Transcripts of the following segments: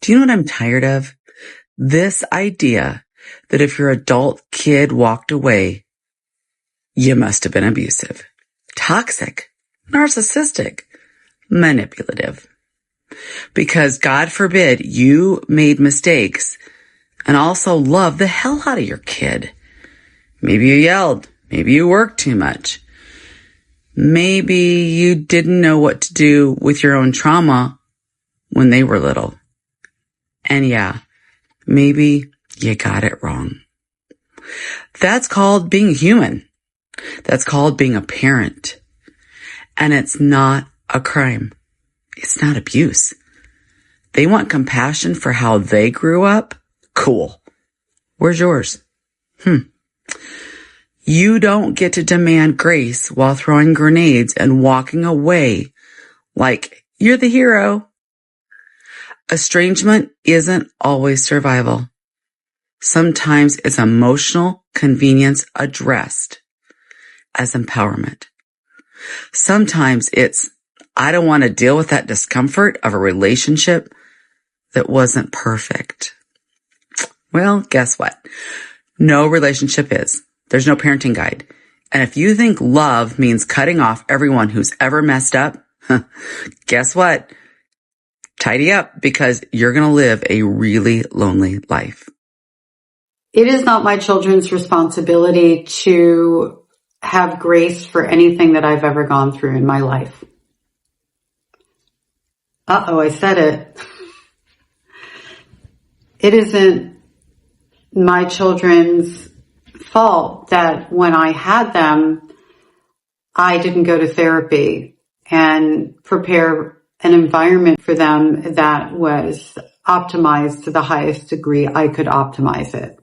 Do you know what I'm tired of? This idea that if your adult kid walked away, you must have been abusive, toxic, narcissistic, manipulative. Because God forbid you made mistakes and also loved the hell out of your kid. Maybe you yelled. Maybe you worked too much. Maybe you didn't know what to do with your own trauma when they were little. And yeah, maybe you got it wrong. That's called being human. That's called being a parent. And it's not a crime. It's not abuse. They want compassion for how they grew up? Cool. Where's yours? You don't get to demand grace while throwing grenades and walking away like you're the hero. Estrangement isn't always survival. Sometimes it's emotional convenience addressed as empowerment. Sometimes it's, I don't want to deal with that discomfort of a relationship that wasn't perfect. Well, guess what? No relationship is. There's no parenting guide. And if you think love means cutting off everyone who's ever messed up, guess what? Tidy up, because you're going to live a really lonely life. It is not my children's responsibility to have grace for anything that I've ever gone through in my life. I said it. It isn't my children's fault that when I had them, I didn't go to therapy and prepare an environment for them that was optimized to the highest degree I could optimize it.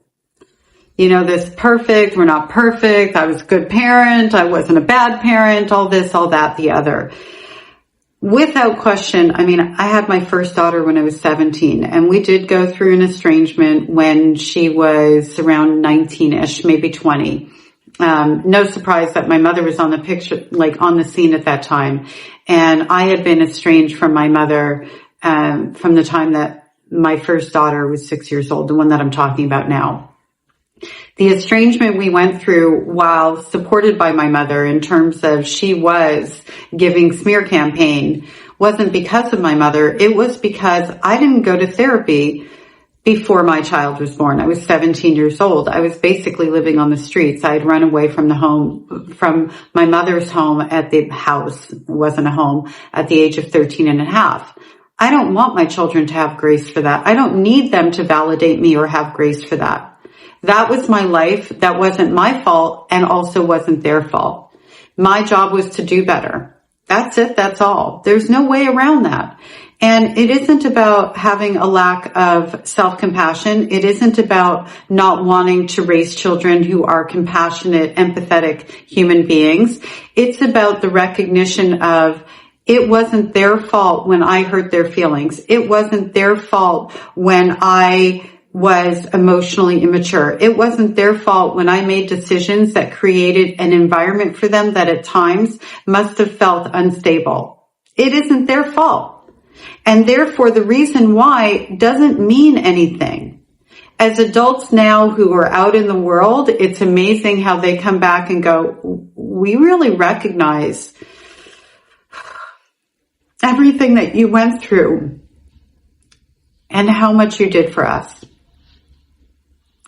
You know, this perfect, we're not perfect, I was a good parent, I wasn't a bad parent, all this, all that, the other. Without question, I mean, I had my first daughter when I was 17, and we did go through an estrangement when she was around 19-ish, maybe 20. No surprise that my mother was on the picture, like on the scene at that time. And I had been estranged from my mother from the time that my first daughter was 6 years old, the one that I'm talking about now. The estrangement we went through, while supported by my mother in terms of she was giving smear campaign, wasn't because of my mother. It was because I didn't go to therapy before my child was born. I was 17 years old. I was basically living on the streets. I had run away from the home, from my mother's home at the house. It wasn't a home, at the age of 13 and a half. I don't want my children to have grace for that. I don't need them to validate me or have grace for that. That was my life. That wasn't my fault and also wasn't their fault. My job was to do better. That's it. That's all. There's no way around that. And it isn't about having a lack of self-compassion. It isn't about not wanting to raise children who are compassionate, empathetic human beings. It's about the recognition of it wasn't their fault when I hurt their feelings. It wasn't their fault when I was emotionally immature. It wasn't their fault when I made decisions that created an environment for them that at times must have felt unstable. It isn't their fault. And therefore, the reason why doesn't mean anything. As adults now who are out in the world, it's amazing how they come back and go, we really recognize everything that you went through and how much you did for us.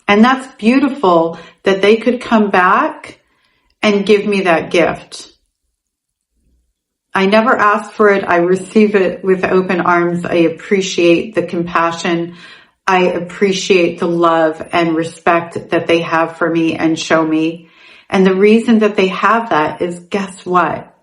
And that's beautiful that they could come back and give me that gift. I never asked for it. I receive it with open arms. I appreciate the compassion. I appreciate the love and respect that they have for me and show me. And the reason that they have that is, guess what?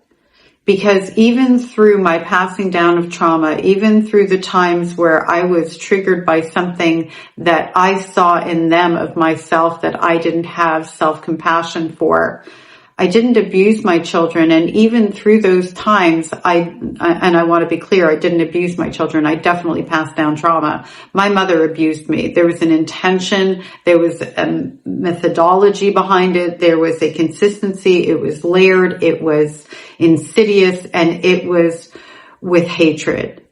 Because even through my passing down of trauma, even through the times where I was triggered by something that I saw in them of myself that I didn't have self-compassion for, I didn't abuse my children. And even through those times, I want to be clear, I didn't abuse my children. I definitely passed down trauma. My mother abused me. There was an intention. There was a methodology behind it. There was a consistency. It was layered. It was insidious, and it was with hatred.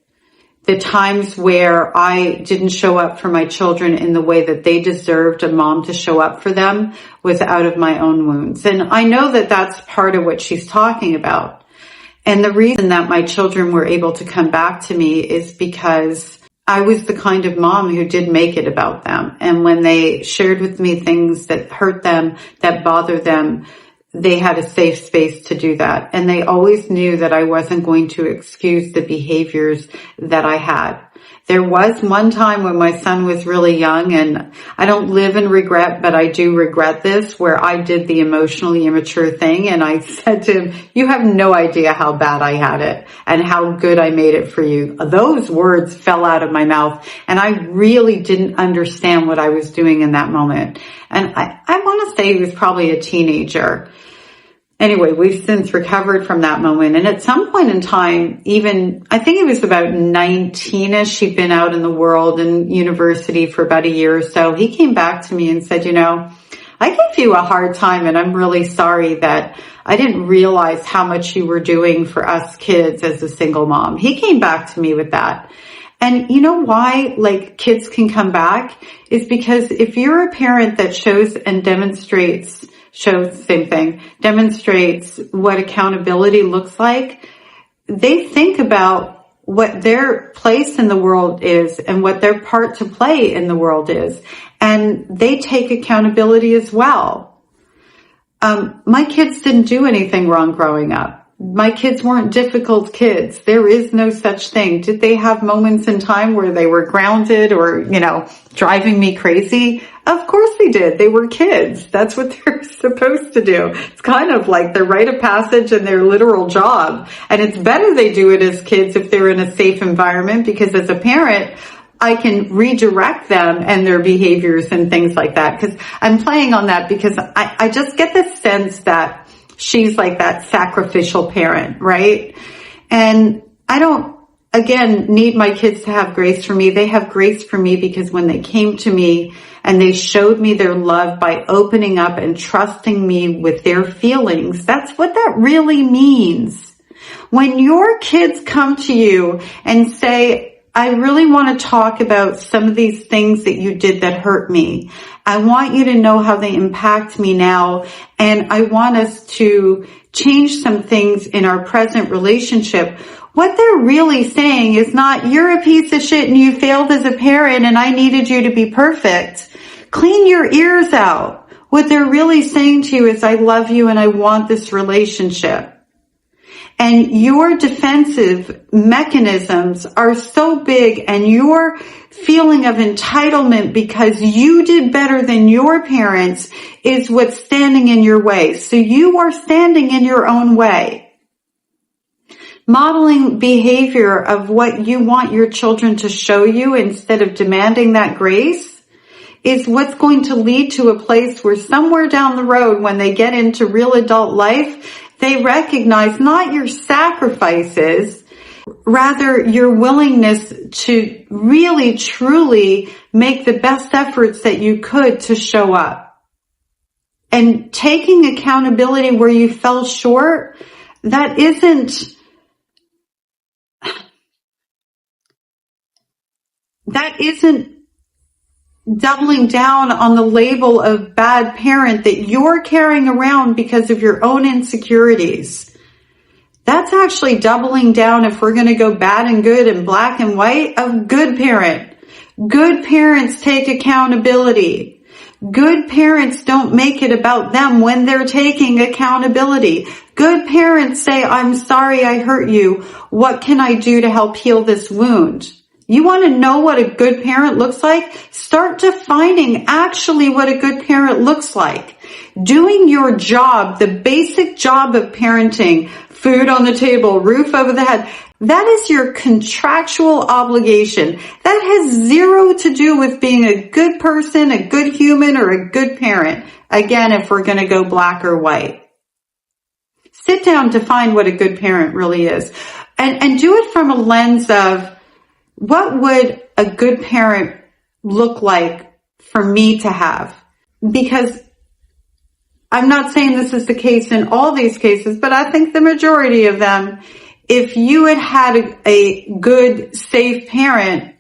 the times where I didn't show up for my children in the way that they deserved a mom to show up for them was out of my own wounds. And I know that that's part of what she's talking about. And the reason that my children were able to come back to me is because I was the kind of mom who did make it about them. And when they shared with me things that hurt them, that bothered them, they had a safe space to do that. And they always knew that I wasn't going to excuse the behaviors that I had. There was one time when my son was really young, and I don't live in regret, but I do regret this, where I did the emotionally immature thing. And I said to him, you have no idea how bad I had it and how good I made it for you. Those words fell out of my mouth, and I really didn't understand what I was doing in that moment. And I want to say he was probably a teenager. Anyway, we've since recovered from that moment. And at some point in time, even, I think it was about 19ish, he'd been out in the world and university for about a year or so. He came back to me and said, I gave you a hard time, and I'm really sorry that I didn't realize how much you were doing for us kids as a single mom. He came back to me with that. And you know why, kids can come back is because if you're a parent that shows and demonstrates what accountability looks like, they think about what their place in the world is and what their part to play in the world is. And they take accountability as well. My kids didn't do anything wrong growing up. My kids weren't difficult kids. There is no such thing. Did they have moments in time where they were grounded or, driving me crazy? Of course they did. They were kids. That's what they're supposed to do. It's kind of like their rite of passage and their literal job. And it's better they do it as kids if they're in a safe environment, because as a parent, I can redirect them and their behaviors and things like that. Because I'm playing on that because I just get the sense that she's like that sacrificial parent, right? And I don't, again, need my kids to have grace for me. They have grace for me because when they came to me and they showed me their love by opening up and trusting me with their feelings, that's what that really means. When your kids come to you and say, I really want to talk about some of these things that you did that hurt me. I want you to know how they impact me now, and I want us to change some things in our present relationship. What they're really saying is not, you're a piece of shit and you failed as a parent and I needed you to be perfect. Clean your ears out. What they're really saying to you is, I love you and I want this relationship. And your defensive mechanisms are so big, and your feeling of entitlement because you did better than your parents is what's standing in your way. So you are standing in your own way. Modeling behavior of what you want your children to show you instead of demanding that grace is what's going to lead to a place where somewhere down the road, when they get into real adult life, they recognize not your sacrifices, rather your willingness to really, truly make the best efforts that you could to show up. And taking accountability where you fell short, that isn't doubling down on the label of bad parent that you're carrying around because of your own insecurities. That's actually doubling down, if we're going to go bad and good and black and white, of good parent. Good parents take accountability. Good parents don't make it about them when they're taking accountability. Good parents say, I'm sorry I hurt you. What can I do to help heal this wound? You want to know what a good parent looks like? Start defining actually what a good parent looks like. Doing your job, the basic job of parenting, food on the table, roof over the head, that is your contractual obligation. That has zero to do with being a good person, a good human, or a good parent. Again, if we're going to go black or white. Sit down, define what a good parent really is. And do it from a lens of, what would a good parent look like for me to have? Because I'm not saying this is the case in all these cases, but I think the majority of them, if you had had a good, safe parent,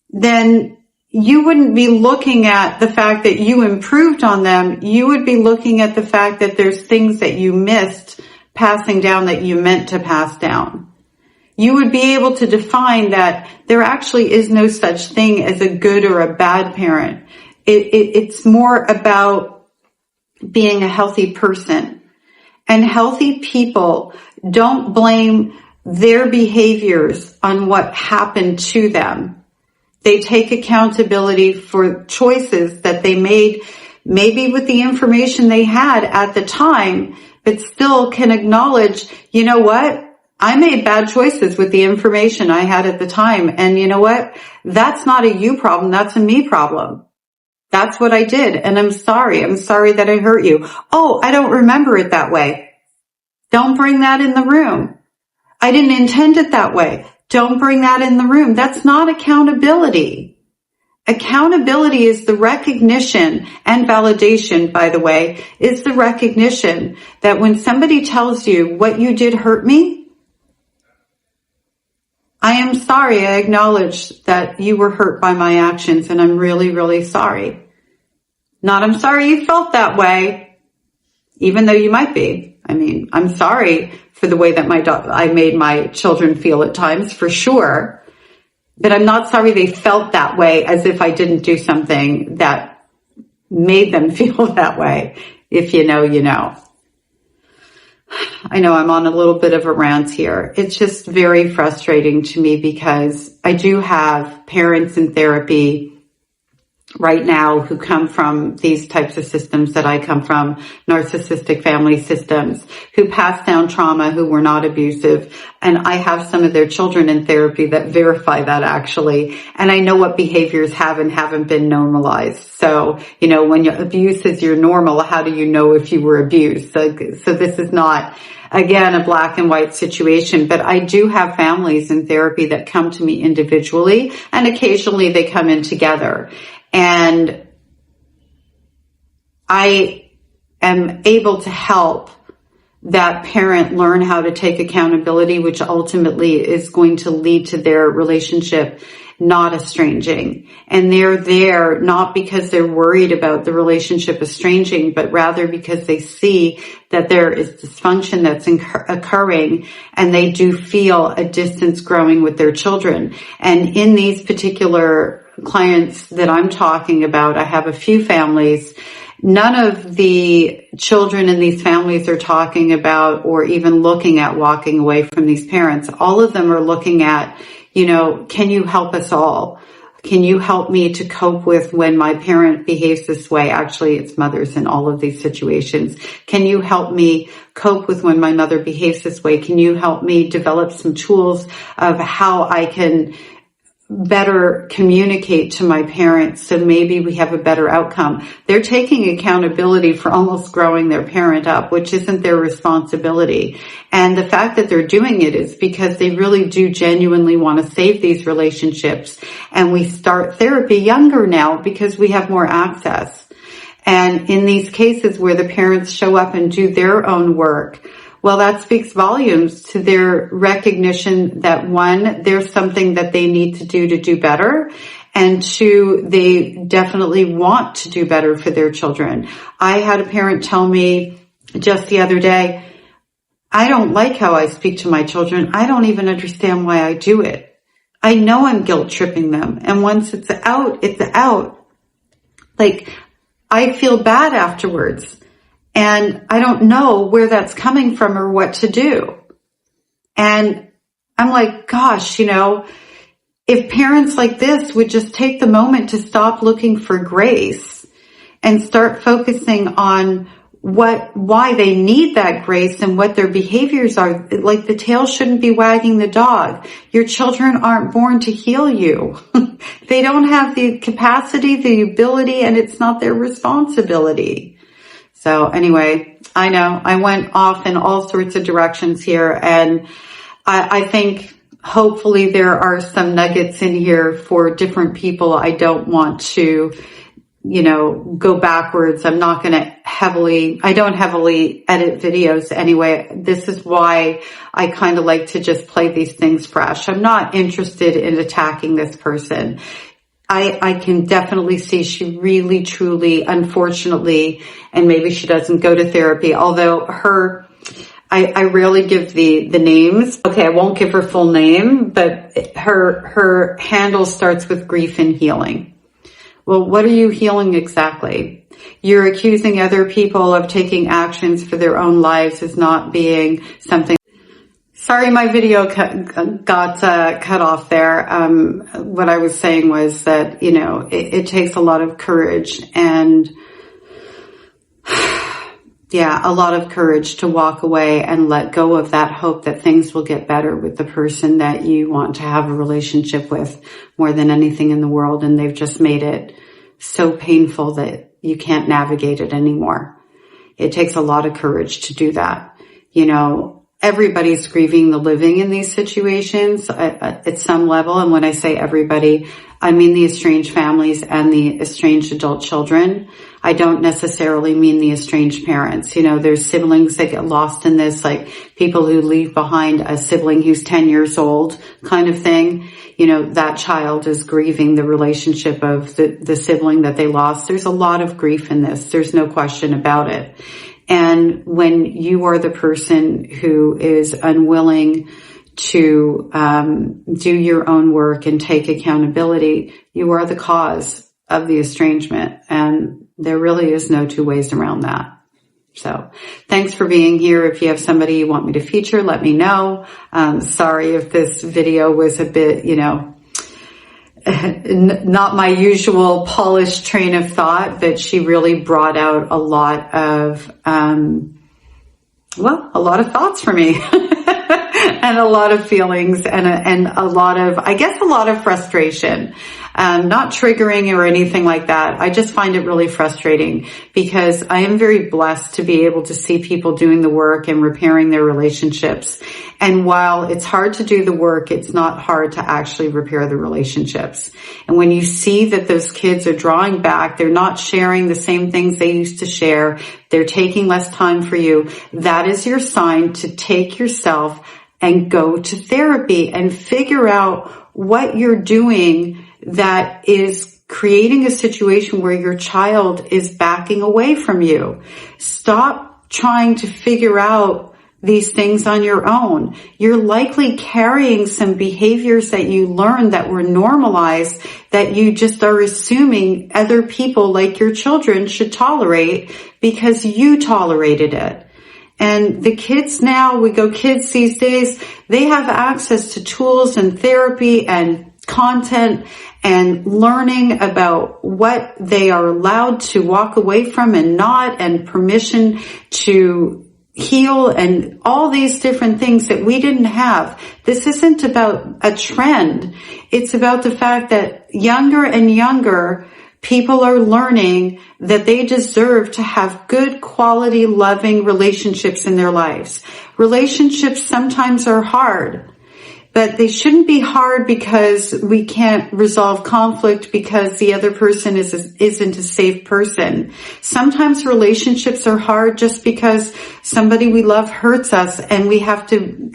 then you wouldn't be looking at the fact that you improved on them. You would be looking at the fact that there's things that you missed passing down that you meant to pass down. You would be able to define that there actually is no such thing as a good or a bad parent. It's more about being a healthy person. And healthy people don't blame their behaviors on what happened to them. They take accountability for choices that they made, maybe with the information they had at the time, but still can acknowledge, you know what? I made bad choices with the information I had at the time. And you know what? That's not a you problem. That's a me problem. That's what I did. And I'm sorry. I'm sorry that I hurt you. Oh, I don't remember it that way. Don't bring that in the room. I didn't intend it that way. Don't bring that in the room. That's not accountability. Accountability is the recognition and validation, by the way, is the recognition that when somebody tells you what you did hurt me, I am sorry. I acknowledge that you were hurt by my actions and I'm really, really sorry. Not I'm sorry you felt that way, even though you might be. I mean, I'm sorry for the way that I made my children feel at times, for sure. But I'm not sorry they felt that way, as if I didn't do something that made them feel that way. If you know, you know. I know I'm on a little bit of a rant here. It's just very frustrating to me because I do have parents in therapy right now who come from these types of systems that I come from, narcissistic family systems, who pass down trauma, who were not abusive. And I have some of their children in therapy that verify that actually. And I know what behaviors have and haven't been normalized. So, you know, when abuse is your normal, how do you know if you were abused? So this is not, again, a black and white situation, but I do have families in therapy that come to me individually and occasionally they come in together. And I am able to help that parent learn how to take accountability, which ultimately is going to lead to their relationship not estranging. And they're there not because they're worried about the relationship estranging, but rather because they see that there is dysfunction that's occurring and they do feel a distance growing with their children. And in these particular clients that I'm talking about, I have a few families. None of the children in these families are talking about or even looking at walking away from these parents. All of them are looking at, you know, can you help us all? Can you help me to cope with when my parent behaves this way? Actually, it's mothers in all of these situations. Can you help me cope with when my mother behaves this way? Can you help me develop some tools of how I can better communicate to my parents so maybe we have a better outcome? They're taking accountability for almost growing their parent up, which isn't their responsibility. And the fact that they're doing it is because they really do genuinely want to save these relationships. And we start therapy younger now because we have more access. And in these cases where the parents show up and do their own work, well, that speaks volumes to their recognition that one, there's something that they need to do better. And two, they definitely want to do better for their children. I had a parent tell me just the other day, I don't like how I speak to my children. I don't even understand why I do it. I know I'm guilt tripping them. And once it's out, it's out. Like, I feel bad afterwards. And I don't know where that's coming from or what to do. And I'm like, gosh, you know, if parents like this would just take the moment to stop looking for grace and start focusing on why they need that grace and what their behaviors are, like the tail shouldn't be wagging the dog. Your children aren't born to heal you. They don't have the capacity, the ability, and it's not their responsibility. So anyway, I know I went off in all sorts of directions here, and I think hopefully there are some nuggets in here for different people. I don't want to go backwards. I'm not going to I don't heavily edit videos anyway. This is why I kind of like to just play these things fresh. I'm not interested in attacking this person. I can definitely see she really, truly, unfortunately, and maybe she doesn't go to therapy, although I rarely give the names. Okay, I won't give her full name, but her handle starts with grief and healing. Well, what are you healing exactly? You're accusing other people of taking actions for their own lives as not being something. Sorry, my video got cut off there. What I was saying was that, it takes a lot of courage and a lot of courage to walk away and let go of that hope that things will get better with the person that you want to have a relationship with more than anything in the world. And they've just made it so painful that you can't navigate it anymore. It takes a lot of courage to do that. Everybody's grieving the living in these situations at some level. And when I say everybody, I mean the estranged families and the estranged adult children. I don't necessarily mean the estranged parents. There's siblings that get lost in this, like people who leave behind a sibling who's 10 years old kind of thing. That child is grieving the relationship of the sibling that they lost. There's a lot of grief in this. There's no question about it. And when you are the person who is unwilling to do your own work and take accountability, you are the cause of the estrangement. And there really is no two ways around that. So thanks for being here. If you have somebody you want me to feature, let me know. Sorry if this video was a bit, not my usual polished train of thought, but she really brought out a lot of, a lot of thoughts for me and a lot of feelings and a lot of, a lot of frustration. Not triggering or anything like that. I just find it really frustrating because I am very blessed to be able to see people doing the work and repairing their relationships. And while it's hard to do the work, it's not hard to actually repair the relationships. And when you see that those kids are drawing back, they're not sharing the same things they used to share, they're taking less time for you, that is your sign to take yourself and go to therapy and figure out what you're doing that is creating a situation where your child is backing away from you. Stop trying to figure out these things on your own. You're likely carrying some behaviors that you learned that were normalized that you just are assuming other people like your children should tolerate because you tolerated it. And the kids now, kids these days, they have access to tools and therapy and content and learning about what they are allowed to walk away from and not, and permission to heal and all these different things that we didn't have. This isn't about a trend. It's about the fact that younger and younger people are learning that they deserve to have good quality, loving relationships in their lives. Relationships sometimes are hard, but they shouldn't be hard because we can't resolve conflict because the other person isn't a safe person. Sometimes relationships are hard just because somebody we love hurts us and we have to,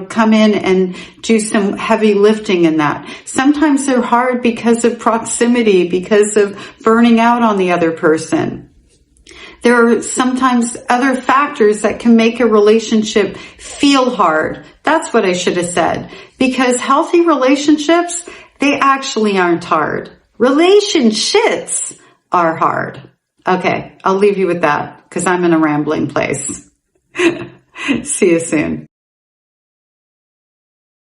come in and do some heavy lifting in that. Sometimes they're hard because of proximity, because of burning out on the other person. There are sometimes other factors that can make a relationship feel hard. That's what I should have said. Because healthy relationships, they actually aren't hard. Relationships are hard. Okay, I'll leave you with that because I'm in a rambling place. See you soon.